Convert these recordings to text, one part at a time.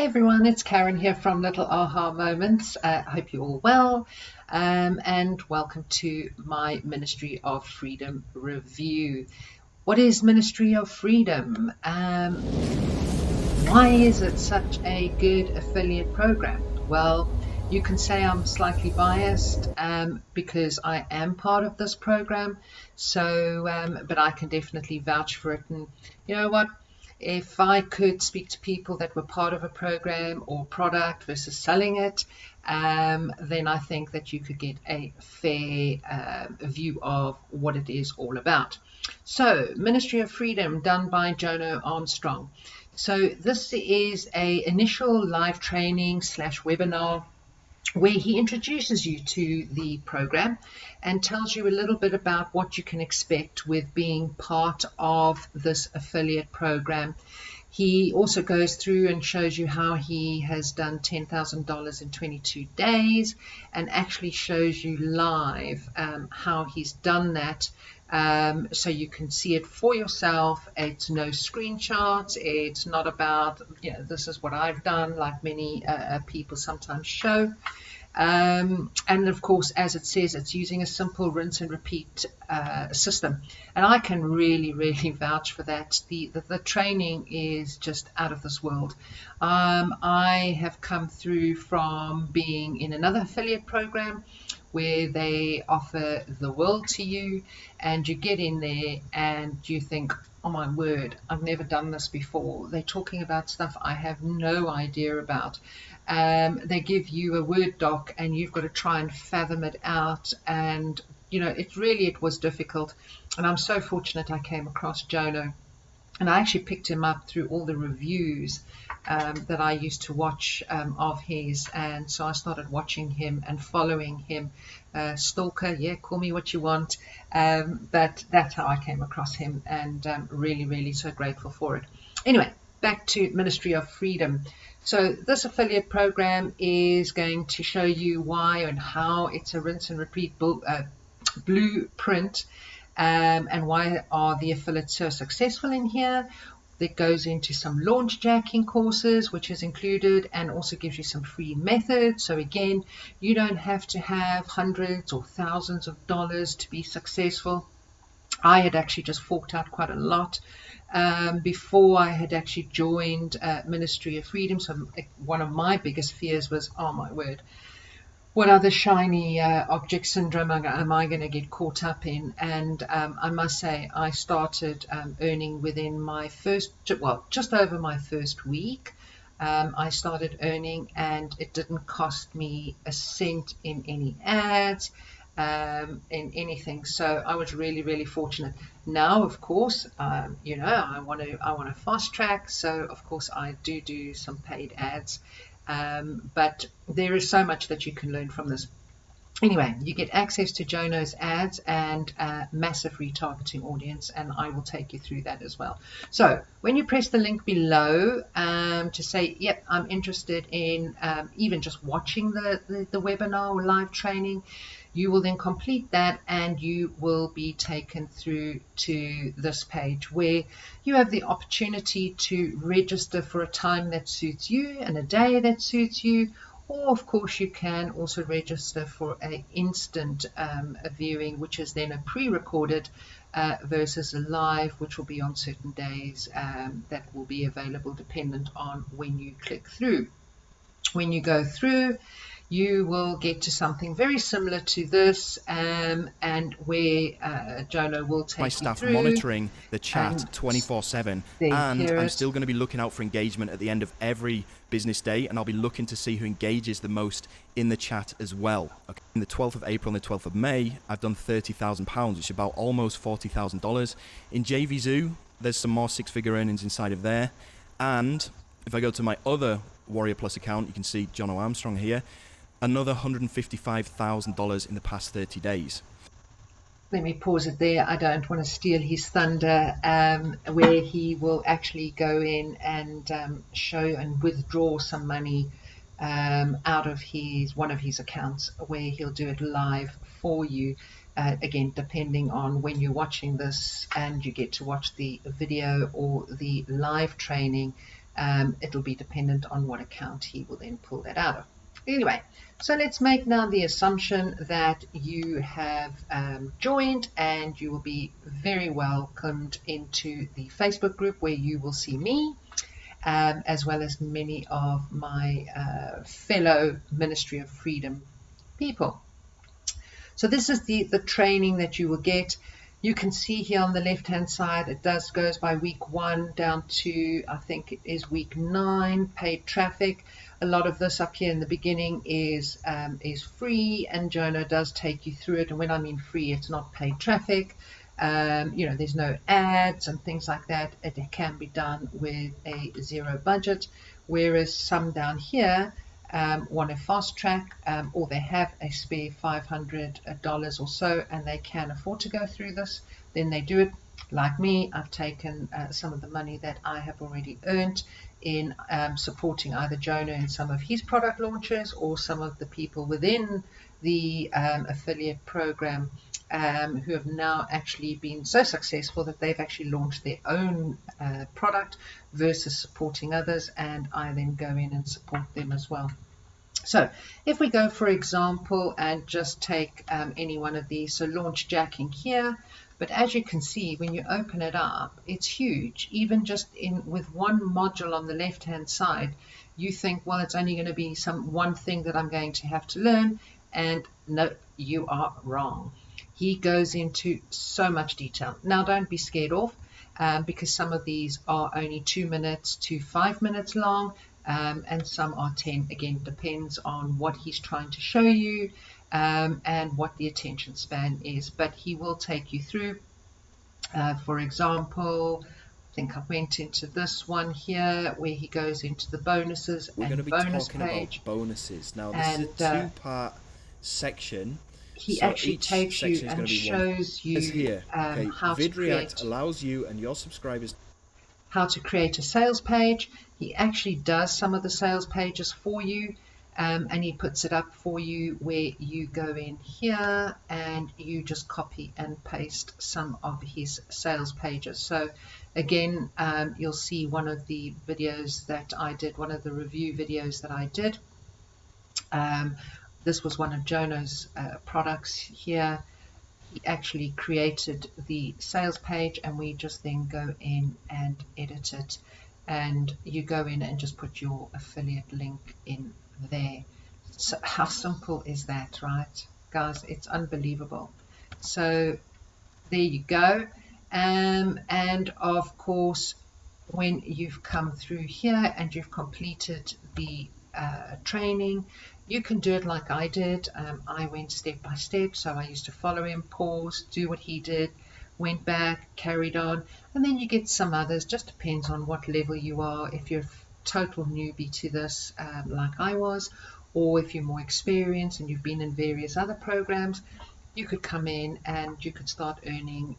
Hey everyone, it's Karen here from Little Aha Moments. I hope you're all well, and welcome to my Ministry of Freedom review. What is Ministry of Freedom? Why is it such a good affiliate program? Well, you can say I'm slightly biased because I am part of this program, but I can definitely vouch for it. And you know what? If I could speak to people that were part of a program or product versus selling it, then I think that you could get a fair view of what it is all about. So, Ministry of Freedom, done by Jono Armstrong. So this is a initial live training / webinar where he introduces you to the program and tells you a little bit about what you can expect with being part of this affiliate program. He also goes through and shows you how he has done $10,000 in 22 days and actually shows you live how he's done that. So you can see it for yourself. It's no screenshots. It's not about, this is what I've done, like many people sometimes show. And of course, as it says, it's using a simple rinse and repeat system. And I can really vouch for that. The training is just out of this world. I have come through from being in another affiliate program where they offer the world to you, and you get in there and you think, oh my word, I've never done this before. They're talking about stuff I have no idea about. They give you a Word doc and you've got to try and fathom it out, and it was difficult. And I'm so fortunate I came across Jono, and I actually picked him up through all the reviews that I used to watch of his, and so I started watching him and following him. Stalker, yeah, call me what you want, but that's how I came across him, and really so grateful for it. Anyway, back to Ministry of Freedom. So this affiliate program is going to show you why and how it's a rinse and repeat blueprint, and why are the affiliates so successful in here. That goes into some launch jacking courses, which is included, and also gives you some free methods. So again, you don't have to have hundreds or thousands of dollars to be successful. I had actually just forked out quite a lot before I had actually joined Ministry of Freedom. So one of my biggest fears was, oh my word, what other shiny object syndrome am I going to get caught up in? And I must say, I started earning within my just over my first week. I started earning, and it didn't cost me a cent in any ads, in anything. So I was really fortunate. Now, of course, I want to fast track. So of course I do some paid ads. But there is so much that you can learn from this. Anyway, you get access to Jono's ads and massive retargeting audience, and I will take you through that as well. So when you press the link below to say, yep, I'm interested in even just watching the webinar or live training, you will then complete that, and you will be taken through to this page where you have the opportunity to register for a time that suits you and a day that suits you. Or of course you can also register for an instant viewing, which is then a pre-recorded versus a live, which will be on certain days that will be available dependent on when you click through. When you go through, you will get to something very similar to this, and where Jono will take my staff you through, monitoring the chat 24/7, and I'm still going to be looking out for engagement at the end of every business day, and I'll be looking to see who engages the most in the chat as well. Okay. In the 12th of April and the 12th of May, I've done £30,000, which is about almost $40,000. In JV Zoo, there's some more six-figure earnings inside of there, and if I go to my other Warrior Plus account, you can see Jono Armstrong here, another $155,000 in the past 30 days. Let me pause it there. I don't want to steal his thunder, where he will actually go in and show and withdraw some money out of one of his accounts, where he'll do it live for you. Again, depending on when you're watching this and you get to watch the video or the live training, It'll be dependent on what account he will then pull that out of. Anyway, so let's make now the assumption that you have joined, and you will be very welcomed into the Facebook group, where you will see me, as well as many of my fellow Ministry of Freedom people. So this is the training that you will get. You can see here on the left hand side, it goes by week 1 down to, I think it is week 9, paid traffic. A lot of this up here in the beginning is free, and Jono does take you through it. And when I mean free, it's not paid traffic. There's no ads and things like that. It can be done with a zero budget, whereas some down here want a fast track, or they have a spare $500 or so, and they can afford to go through this, then they do it. Like me, I've taken some of the money that I have already earned in supporting either Jono in some of his product launches, or some of the people within the affiliate program who have now actually been so successful that they've actually launched their own product versus supporting others, and I then go in and support them as well. So if we go, for example, and just take any one of these, so launch jacking here, but as you can see, when you open it up, it's huge. Even just with one module on the left hand side, you think, well, it's only going to be one thing that I'm going to have to learn, and no, you are wrong. He goes into so much detail. Now, don't be scared off, because some of these are only 2 minutes to 5 minutes long, and some are 10. Again, depends on what he's trying to show you and what the attention span is. But he will take you through. For example, I think I went into this one here where he goes into the bonuses. We're going to be talking about bonuses. Now, this is a 2-part section. He actually takes you and shows you here. How to create, allows you and your subscribers how to create a sales page. He actually does some of the sales pages for you, and he puts it up for you where you go in here and you just copy and paste some of his sales pages. So again, you'll see one of the videos that I did, one of the review videos that I did. This was one of Jono's products here. He actually created the sales page, and we just then go in and edit it. And you go in and just put your affiliate link in there. So how simple is that, right? Guys, it's unbelievable. So there you go. And of course, when you've come through here and you've completed the training, you can do it like I did. I went step by step, so I used to follow him, pause, do what he did, went back, carried on, and then you get some others. Just depends on what level you are. If you're a total newbie to this, like I was, or if you're more experienced and you've been in various other programs, you could come in and you could start earning,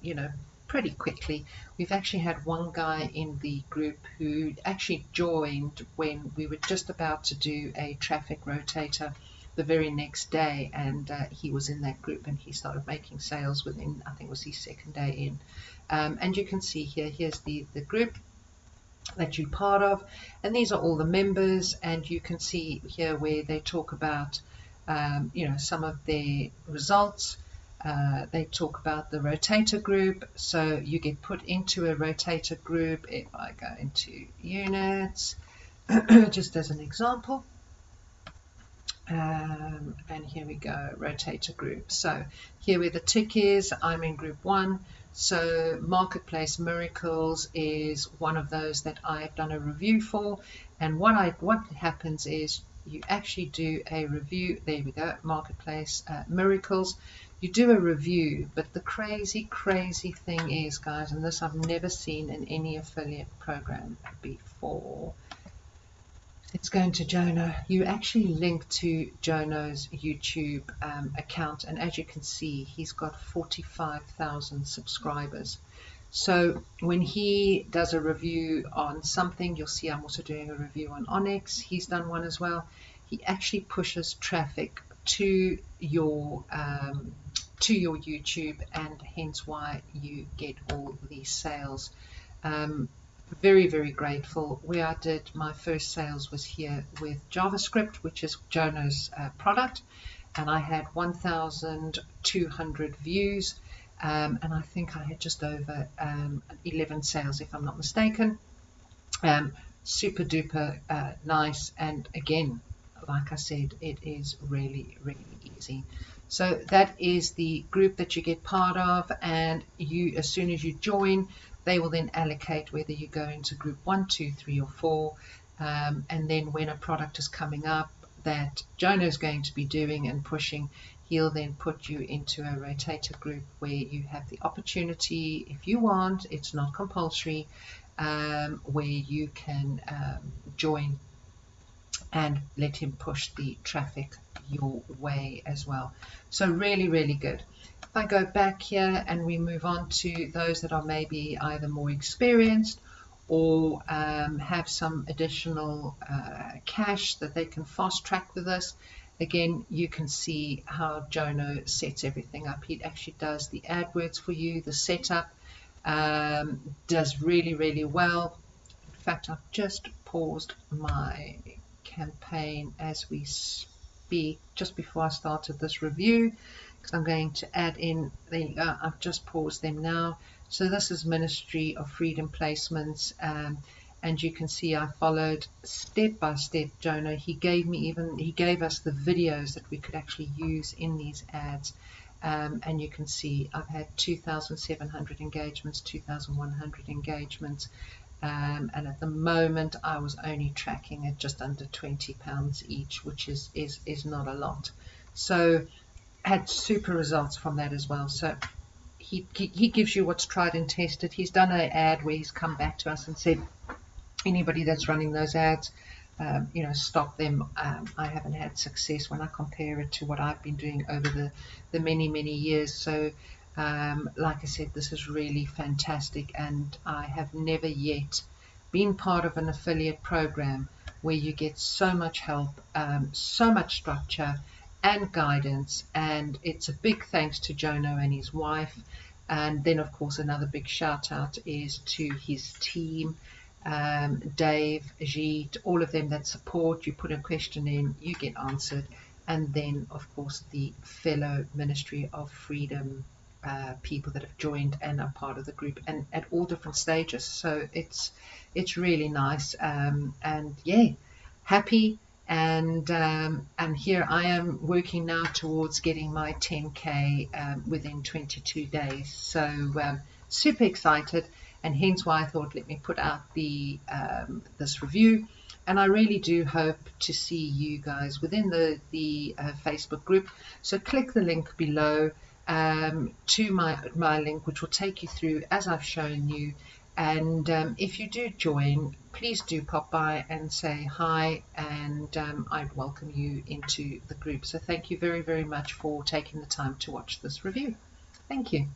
pretty quickly. We've actually had one guy in the group who actually joined when we were just about to do a traffic rotator the very next day, and he was in that group and he started making sales within, I think it was his second day in. And you can see here's the group that you're part of, and these are all the members, and you can see here where they talk about some of their results. They talk about the rotator group, so you get put into a rotator group. If I go into units, just as an example, and here we go, rotator group. So here where the tick is, I'm in group 1. So Marketplace Miracles is one of those that I've done a review for, and what happens is you actually do a review. There we go, Marketplace Miracles. You do a review, but the crazy thing is, guys, and this I've never seen in any affiliate program before. It's going to Jono. You actually link to Jono's YouTube account, and as you can see, he's got 45,000 subscribers. So when he does a review on something, you'll see I'm also doing a review on Onyx. He's done one as well. He actually pushes traffic to your YouTube, and hence why you get all these sales. very, very grateful. Where I did my first sales was here with JavaScript, which is Jono's product, and I had 1,200 views, and I think I had just over 11 sales, if I'm not mistaken. Super duper nice, and again, like I said, it is really, really easy. So that is the group that you get part of, and you, as soon as you join, they will then allocate whether you go into group 1, 2, 3, or 4, and then when a product is coming up that Jono is going to be doing and pushing, he'll then put you into a rotator group where you have the opportunity, if you want, it's not compulsory, where you can join and let him push the traffic your way as well. So really, really good. If I go back here and we move on to those that are maybe either more experienced or have some additional cash that they can fast track with us, again, you can see how Jono sets everything up. He actually does the AdWords for you, the setup, does really, really well. In fact, I've just paused my campaign as we speak, just before I started this review, because I'm going to add in, there you go, I've just paused them now. So this is Ministry of Freedom placements, and you can see I followed step by step Jono. He gave us the videos that we could actually use in these ads. And you can see I've had 2,700 engagements, 2,100 engagements, and at the moment I was only tracking at just under £20 each, which is not a lot. So had super results from that as well. So he gives you what's tried and tested. He's done an ad where he's come back to us and said, anybody that's running those ads, stop them. I haven't had success when I compare it to what I've been doing over the many, many years. So like I said, this is really fantastic, and I have never yet been part of an affiliate program where you get so much help, so much structure and guidance, and it's a big thanks to Jono and his wife. And then of course another big shout out is to his team, Dave, Jeet, all of them that support. You put a question in, you get answered, and then of course the fellow Ministry of Freedom people that have joined and are part of the group, and at all different stages. So it's really nice, and yeah, happy. And here I am working now towards getting my 10K within 22 days. So super excited, and hence why I thought, let me put out the this review. And I really do hope to see you guys within the Facebook group. So click the link below to my link, which will take you through as I've shown you. And if you do join, please do pop by and say hi, and I'd welcome you into the group. So thank you very, very much for taking the time to watch this review. Thank you.